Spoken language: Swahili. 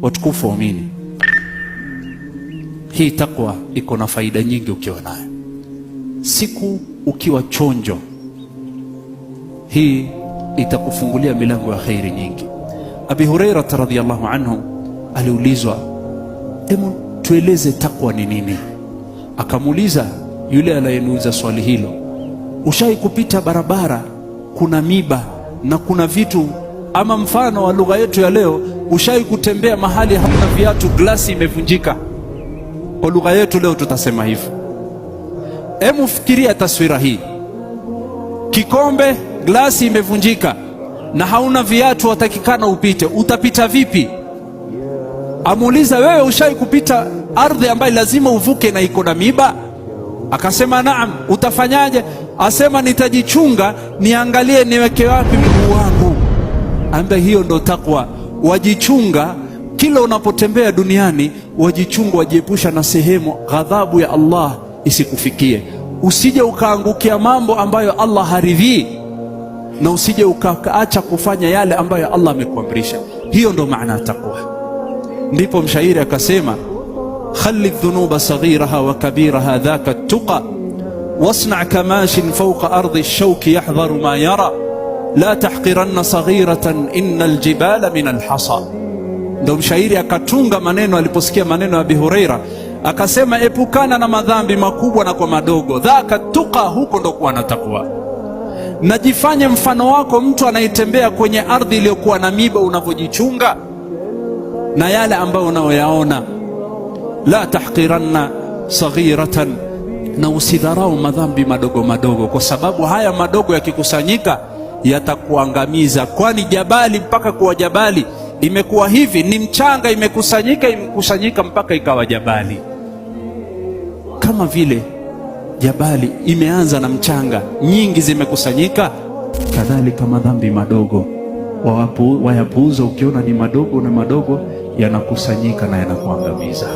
Watukufu waumini, hii takwa iko na faida nyingi ukiwa nayo. Siku ukiwa chonjo, hii itakufungulia milango ya khairi nyingi. Abi Hurairah radhiyallahu anhu aliulizwa, tueleze takwa ni nini? Akamuuliza yule anayenuiza swali hilo, ushai kupita barabara kuna miba na kuna vitu, ama mfano wa lugha yetu ya leo, ushai kutembea mahali hamna viatu, glasi imevunjika? Kwa lugha yetu leo tutasema hivyo. Hebu fikiria taswira hii, kikombe, glasi imevunjika na hauna viatu, watakikana upite, utapita vipi? Amuuliza, wewe ushai kupita ardhi ambayo lazima uvuke na iko na miba? Akasema naam. Utafanyaje? Asema nitajichunga, niangalie niweke wapi mguu wangu. Ambaye hiyo ndo takwa. Wajichunga kila unapotembea duniani, wajichunga, wajiepusha na sehemu ghadhabu ya Allah isikufikie. Usije ukaangukia mambo ambayo Allah haridhii, na usije ukaacha kufanya yale ambayo Allah amekuamrisha. Hiyo ndo maana ya takwa. Ndipo mshairi akasema, khali dhunuba saghiraha wa kabiraha dhaka tuqa wasna' kamashin fawqa ardi ash-shawki yahdharu ma yara la tahqiranna saghiratan innal jibala min al-hasa. Ndo mshairi akatunga maneno aliposikia maneno ya Abi Hurairah, akasema epukana na madhambi makubwa na kwa madogo, dhaka tuqa, huko ndo kuwa na takwa. Najifanye mfano wako mtu anayetembea kwenye ardhi iliyokuwa na miba, unavyojichunga na yale ambayo unayoyaona. La tahqiranna saghiratan, na usidharau madhambi madogo madogo, kwa sababu haya madogo yakikusanyika yatakuangamiza. Kwani jabali mpaka kuwa jabali imekuwa hivi, ni mchanga imekusanyika mpaka ikawa jabali. Kama vile jabali imeanza na mchanga, nyingi zimekusanyika, kadhalika madhambi madogo wayapuuza. Ukiona ni madogo na madogo, yanakusanyika na yanakuangamiza.